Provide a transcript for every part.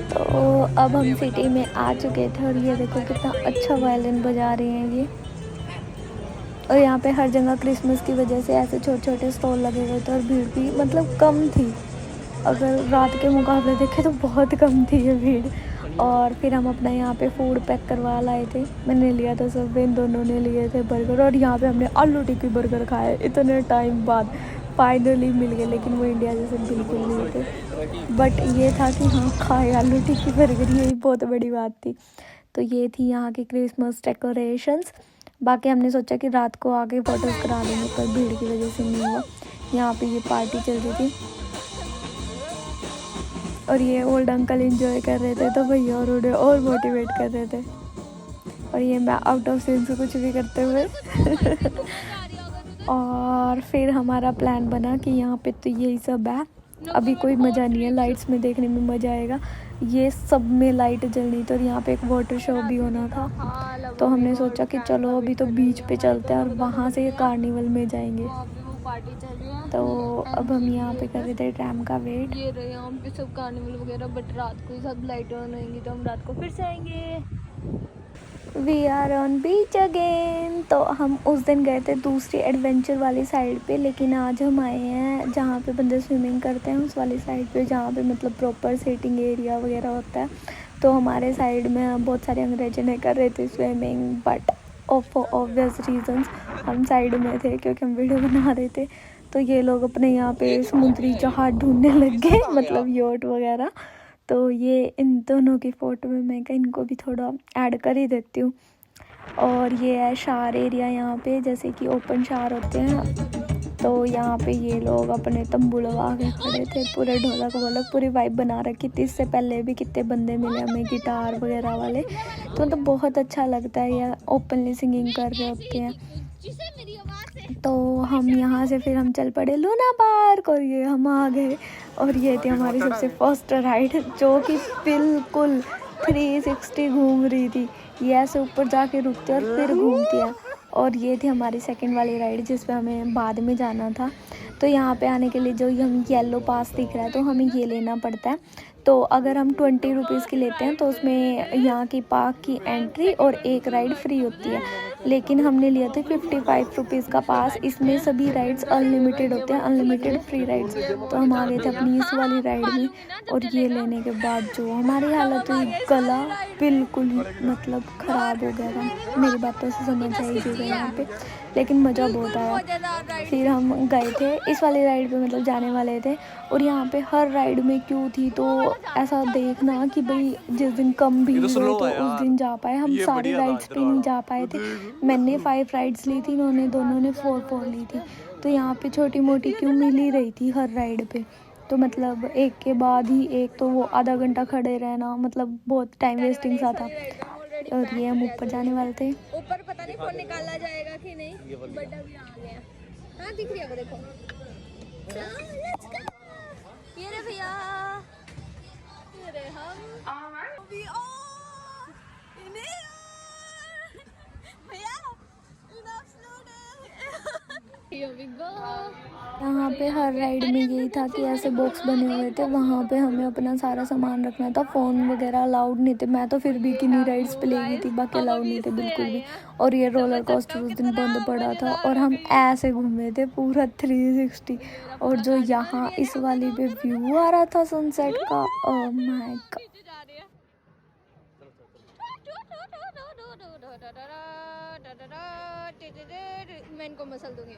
तो अब हम सिटी में आ चुके थे और ये देखो कितना अच्छा वायलिन बजा रहे हैं ये। और यहाँ पे हर जगह क्रिसमस की वजह से ऐसे छोटे छोटे स्टॉल लगे हुए थे और भीड़ भी मतलब कम थी। अगर रात के मुकाबले देखें तो बहुत कम थी ये भीड़। और फिर हम अपना यहाँ पे फूड पैक करवा लाए थे। मैंने लिया था सब, इन दोनों ने लिए थे बर्गर। और यहाँ पे हमने आलू टिक्की बर्गर खाए इतने टाइम बाद, फाइनली मिल गए। लेकिन वो इंडिया जैसे बिल्कुल नहीं थे, बट ये था कि हाँ खाए आलू टिक्की बर्गर, यही बहुत बड़ी बात थी। तो ये थी यहाँ की क्रिसमस डेकोरेशंस। बाकी हमने सोचा कि रात को आके फ़ोटोज़ करा लेंगे, पर भीड़ की वजह से नहीं हुआ। यहाँ पे ये पार्टी चल रही थी और ये ओल्ड अंकल एंजॉय कर रहे थे, तो भैया और उन्हें और मोटिवेट कर रहे थे। और ये मैं आउट ऑफ सीन से कुछ भी करते हुए और फिर हमारा प्लान बना कि यहाँ पे तो यही सब है, अभी कोई मज़ा नहीं है, लाइट्स में देखने में मज़ा आएगा। ये सब में लाइट जलनी थी और यहाँ पे एक वाटर शो भी होना था। तो हमने सोचा कि चलो अभी तो बीच पे चलते हैं और वहाँ से कार्निवल में जाएंगे। तो अब हम यहाँ पे कर रहे थे ट्रैम का वेट। ये रहे यहाँ पे सब कार्निवल वगैरह, बट रात को सब लाइट ऑन होंगी तो हम रात को फिर से आएंगे। We are on beach again. तो हम उस दिन गए थे दूसरी एडवेंचर वाली साइड पे, लेकिन आज हम आए हैं जहाँ पे बंदे स्विमिंग करते हैं उस वाली साइड पे, जहाँ पे मतलब प्रॉपर सेटिंग एरिया वगैरह होता है। तो हमारे साइड में बहुत सारे अंग्रेज ने कर रहे थे swimming, but for obvious reasons हम साइड में थे क्योंकि हम वीडियो बना रहे थे। तो ये लोग अपने यहाँ पे समुद्री जहाज ढूंढने लग गए, मतलब योट वगैरह। तो ये इन दोनों की फ़ोटो में मैं कहा इनको भी थोड़ा ऐड कर ही देती हूँ। और ये है शार एरिया यहाँ पे, जैसे कि ओपन शार होते हैं। तो यहाँ पे ये लोग अपने तंबू लगा के खड़े थे, पूरे ढोलक वोलक पूरी वाइब बना रखी थी। इससे पहले भी कितने बंदे मिले हमें गिटार वगैरह वाले, तो मतलब बहुत अच्छा लगता है, ये ओपनली सिंगिंग कर रहे होते हैं। तो हम यहाँ से फिर हम चल पड़े लूना पार्क और ये हम आ गए। और ये थी हमारी सबसे फर्स्ट राइड, जो कि बिल्कुल 360 घूम रही थी। ये ऐसे ऊपर जाके रुकती है और फिर घूमती है। और ये थी हमारी सेकंड वाली राइड जिस पे हमें बाद में जाना था। तो यहाँ पे आने के लिए जो हम येलो पास दिख रहा है तो हमें ये लेना पड़ता है। तो अगर हम 20 रुपीज़ की लेते हैं तो उसमें यहाँ की पार्क की एंट्री और एक राइड फ्री होती है। लेकिन हमने लिया था 55 रुपीज़ का पास, इसमें सभी राइड्स अनलिमिटेड होते हैं, अनलिमिटेड फ्री राइड्स। तो हम आ गए थे अपनी इस वाली राइड में। और ये लेने के बाद जो हमारी हालत हुई, गला बिल्कुल ही मतलब ख़राब हो गया था। मेरी बातों से समझ आएगी यहाँ पे, लेकिन मज़ा बहुत आया। फिर हम गए थे इस वाली राइड पे, मतलब जाने वाले थे। और यहाँ पे हर राइड में क्यों थी, तो ऐसा देखना कि भाई जिस दिन कम भीड़ हो तो उस दिन जा पाए। हम सारी राइड्स पे नहीं जा पाए थे। मैंने 5 राइड्स ली थी, इन्होंने दोनों ने 4 ली थी। तो यहाँ पे छोटी मोटी क्यों मिल ही रही थी हर राइड पे। तो मतलब एक के बाद ही एक, तो वो आधा घंटा खड़े रहना मतलब बहुत टाइम वेस्टिंग सा था। और ये हम ऊपर जाने वाले थे। ऊपर पता नहीं फोन निकाला जाएगा कि नहीं, बट अभी आ गए हैं। हाँ दिख रही है वो, देखो। ये रे भैया, ये रे हम भैया। यहाँ पे हर राइड में यही था कि ऐसे बॉक्स बने हुए थे, वहाँ पे हमें अपना सारा सामान रखना था। फ़ोन वगैरह अलाउड नहीं थे। मैं तो फिर भी किन्हीं राइड्स पे ले गई थी, बाकी अलाउड नहीं थे बिल्कुल भी। और ये रोलर कोस्टर उस दिन बंद पड़ा था और हम ऐसे घूमे थे पूरा 360। और जो यहाँ इस वाली पे व्यू आ रहा था सनसेट का, ओह माय गॉड। मैं इनको मसल दूंगी।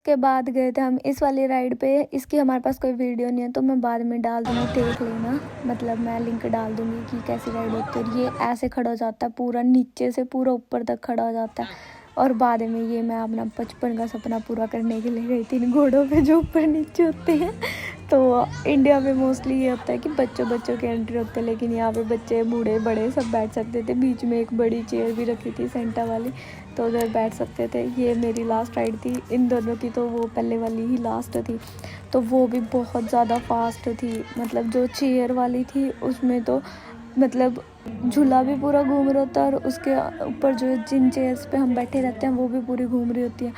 के बाद गए थे हम इस वाली राइड पे। इसकी हमारे पास कोई वीडियो नहीं है तो मैं बाद में डाल दूँगी, देख लेना। मतलब मैं लिंक डाल दूँगी कि कैसी राइड होती है। ये ऐसे खड़ा हो जाता है, पूरा नीचे से पूरा ऊपर तक खड़ा हो जाता है। और बाद में ये मैं अपना बचपन का सपना पूरा करने के लिए गई थी इन घोड़ों पे जो ऊपर नीचे होते हैं। तो इंडिया में मोस्टली ये होता है कि बच्चों के एंट्री होते हैं, लेकिन यहाँ पे बच्चे बूढ़े बड़े सब बैठ सकते थे। बीच में एक बड़ी चेयर भी रखी थी सेंटा वाली, तो उधर बैठ सकते थे। ये मेरी लास्ट राइड थी इन दोनों की, तो वो पहले वाली ही लास्ट थी। तो वो भी बहुत ज़्यादा फास्ट थी। मतलब जो चेयर वाली थी उसमें तो मतलब झूला भी पूरा घूम रहा होता है और उसके ऊपर जो जिन चेयर्स पे हम बैठे रहते हैं वो भी पूरी घूम रही होती है।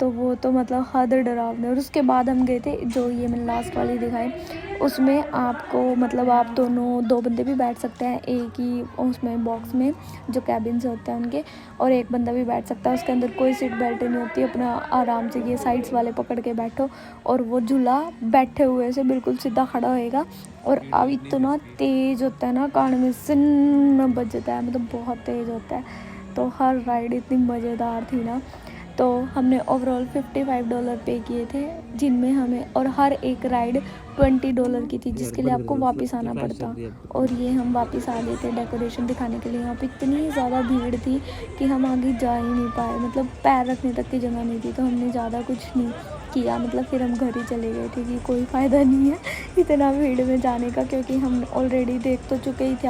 तो वो तो मतलब हद डरावने। और उसके बाद हम गए थे जो ये मैंने लास्ट वाली दिखाई, उसमें आपको मतलब आप दोनों 2 बंदे भी बैठ सकते हैं एक ही उसमें बॉक्स में, जो कैबिन्स होते हैं उनके, और एक बंदा भी बैठ सकता है। उसके अंदर कोई सीट बेल्ट नहीं होती, अपना आराम से ये साइड्स वाले पकड़ के बैठो और वो झूला बैठे हुए से बिल्कुल सीधा खड़ा होएगा। और अब इतना तेज़ होता है ना, कान में सिन बजता है, मतलब बहुत तेज़ होता है। तो हर राइड इतनी मज़ेदार थी ना। तो हमने ओवरऑल $55 पे किए थे, जिनमें हमें, और हर एक राइड $20 की थी, जिसके लिए आपको वापस आना पड़ता। और ये हम वापस आ गए थे डेकोरेशन दिखाने के लिए। यहाँ पे इतनी ज़्यादा भीड़ थी कि हम आगे जा ही नहीं पाए, मतलब पैर रखने तक की जगह नहीं थी। तो हमने ज़्यादा कुछ नहीं किया, मतलब फिर हम घर ही चले गए थे कि कोई फ़ायदा नहीं है इतना भीड़ में जाने का, क्योंकि हम ऑलरेडी देख तो चुके ही थे